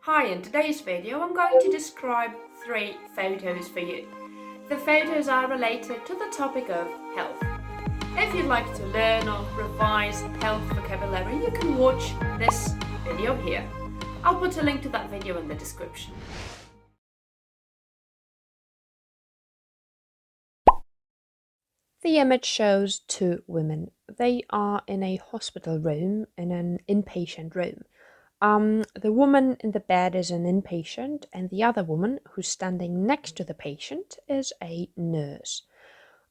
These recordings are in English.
Hi, in today's video I'm going to describe 3 photos for you. The photos are related to the topic of health. If you'd like to learn or revise health vocabulary, you can watch this video here. I'll put a link to that video in the description. The image shows 2 women. They are in a hospital room, in an inpatient room. The woman in the bed is an inpatient, and the other woman, who's standing next to the patient, is a nurse.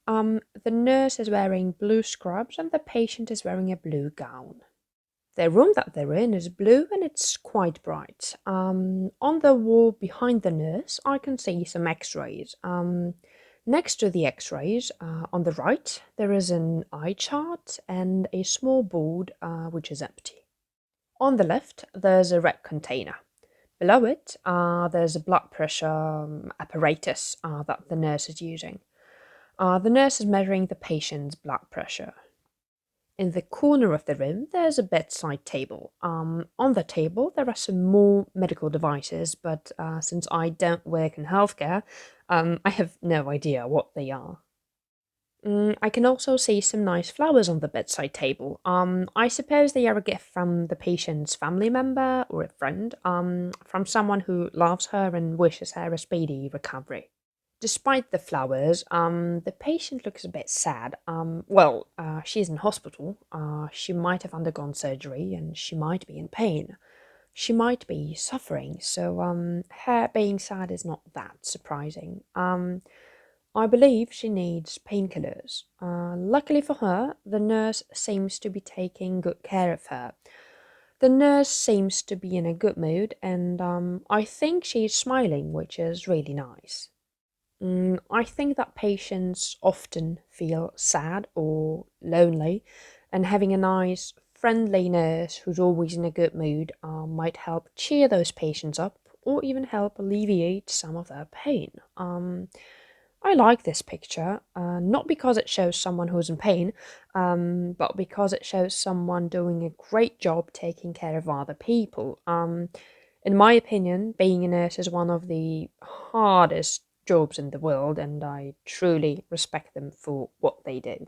The nurse is wearing blue scrubs, and the patient is wearing a blue gown. The room that they're in is blue and it's quite bright. On the wall behind the nurse, I can see some x-rays. Next to the x-rays, on the right, there is an eye chart and a small board which is empty. On the left, there's a red container. Below it, there's a blood pressure apparatus that the nurse is using. The nurse is measuring the patient's blood pressure. In the corner of the room, there's a bedside table. On the table, there are some more medical devices, but since I don't work in healthcare, I have no idea what they are. I can also see some nice flowers on the bedside table. I suppose they are a gift from the patient's family member or a friend, from someone who loves her and wishes her a speedy recovery. Despite the flowers, the patient looks a bit sad. She's in hospital. She might have undergone surgery and she might be in pain. She might be suffering, so her being sad is not that surprising. I believe she needs painkillers. Luckily for her, the nurse seems to be taking good care of her. The nurse seems to be in a good mood, and I think she's smiling, which is really nice. I think that patients often feel sad or lonely, and having a nice, friendly nurse who's always in a good mood might help cheer those patients up or even help alleviate some of their pain. I like this picture, not because it shows someone who's in pain, but because it shows someone doing a great job taking care of other people. In my opinion, being a nurse is one of the hardest jobs in the world, and I truly respect them for what they do.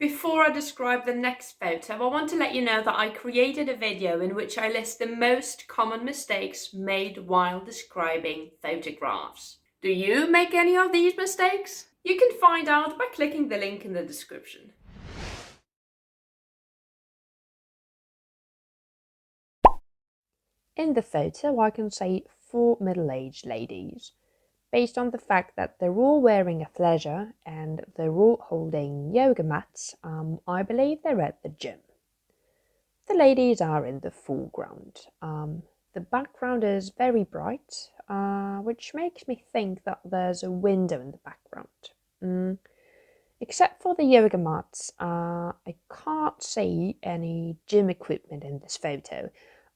Before I describe the next photo, I want to let you know that I created a video in which I list the most common mistakes made while describing photographs. Do you make any of these mistakes? You can find out by clicking the link in the description. In the photo, I can see 4 middle-aged ladies. Based on the fact that they're all wearing athleisure and they're all holding yoga mats, I believe they're at the gym. The ladies are in the foreground. The background is very bright, which makes me think that there's a window in the background. Except for the yoga mats, I can't see any gym equipment in this photo.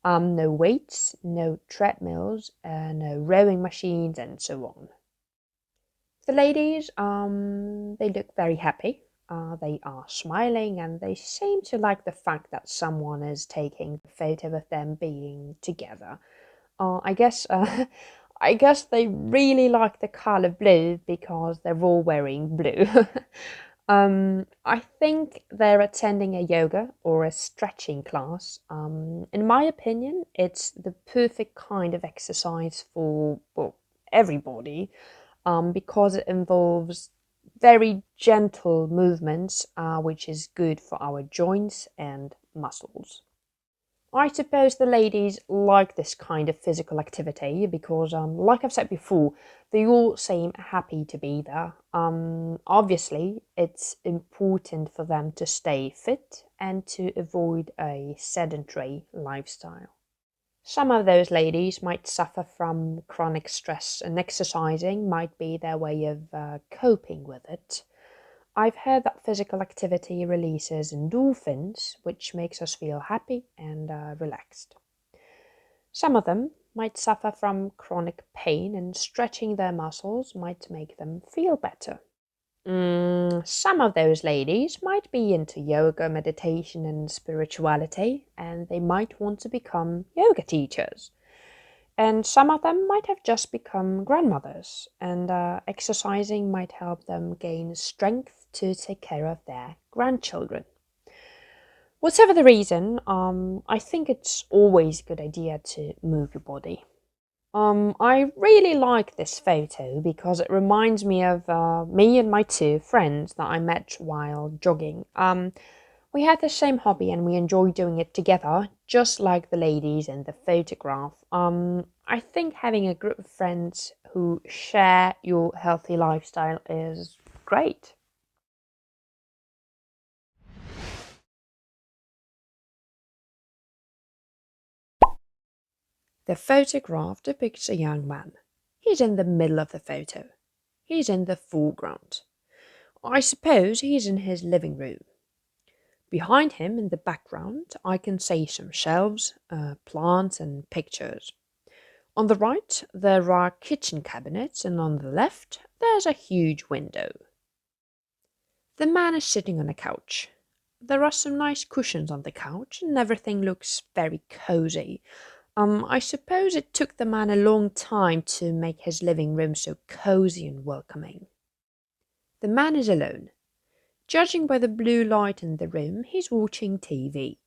No weights, no treadmills, no rowing machines, and so on. The ladies, they look very happy. They are smiling and they seem to like the fact that someone is taking a photo of them being together. I guess, I guess they really like the color blue because they're all wearing blue. I think they're attending a yoga or a stretching class. In my opinion, it's the perfect kind of exercise for, well, everybody, because it involves very gentle movements, which is good for our joints and muscles. I suppose the ladies like this kind of physical activity because, like I've said before, they all seem happy to be there. Obviously, it's important for them to stay fit and to avoid a sedentary lifestyle. Some of those ladies might suffer from chronic stress, and exercising might be their way of coping with it. I've heard that physical activity releases endorphins, which makes us feel happy and relaxed. Some of them might suffer from chronic pain, and stretching their muscles might make them feel better. Some of those ladies might be into yoga, meditation, and spirituality, and they might want to become yoga teachers. And some of them might have just become grandmothers, and exercising might help them gain strength to take care of their grandchildren. Whatever the reason, I think it's always a good idea to move your body. I really like this photo because it reminds me of me and my two friends that I met while jogging. We had the same hobby and we enjoy doing it together, just like the ladies in the photograph. I think having a group of friends who share your healthy lifestyle is great. The photograph depicts a young man. He's in the middle of the photo. He's in the foreground. I suppose he's in his living room. Behind him in the background, I can see some shelves, plants, and pictures. On the right, there are kitchen cabinets, and on the left, there's a huge window. The man is sitting on a couch. There are some nice cushions on the couch, and everything looks very cozy. I suppose it took the man a long time to make his living room so cozy and welcoming. The man is alone. Judging by the blue light in the room, he's watching TV.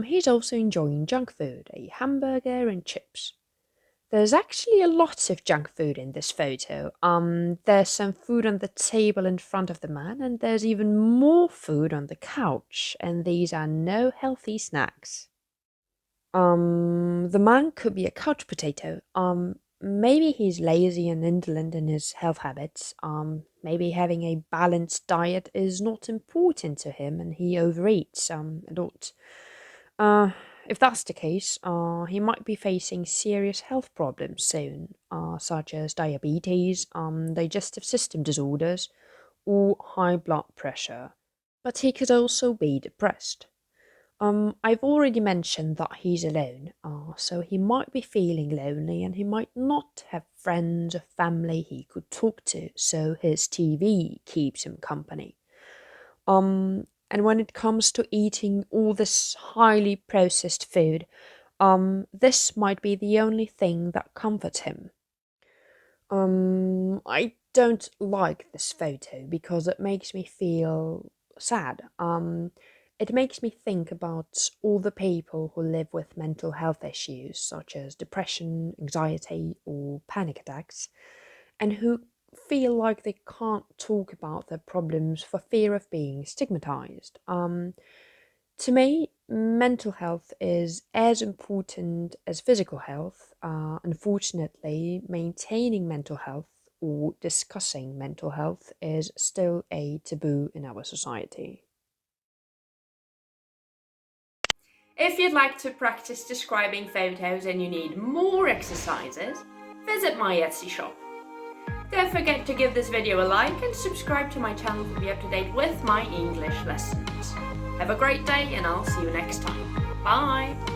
He's also enjoying junk food, a hamburger and chips. There's actually a lot of junk food in this photo. There's some food on the table in front of the man, and there's even more food on the couch, and these are no healthy snacks. The man could be a couch potato. Maybe he's lazy and indolent in his health habits. Maybe having a balanced diet is not important to him and he overeats a lot. If that's the case, he might be facing serious health problems soon, such as diabetes, digestive system disorders, or high blood pressure. But he could also be depressed. I've already mentioned that he's alone, so he might be feeling lonely and he might not have friends or family he could talk to, so his TV keeps him company. And when it comes to eating all this highly processed food, this might be the only thing that comforts him. I don't like this photo because it makes me feel sad. It makes me think about all the people who live with mental health issues such as depression, anxiety, or panic attacks, and who feel like they can't talk about their problems for fear of being stigmatized. To me, mental health is as important as physical health. Unfortunately, maintaining mental health or discussing mental health is still a taboo in our society. If you'd like to practice describing photos and you need more exercises, visit my Etsy shop. Don't forget to give this video a like and subscribe to my channel to be up to date with my English lessons. Have a great day and I'll see you next time. Bye!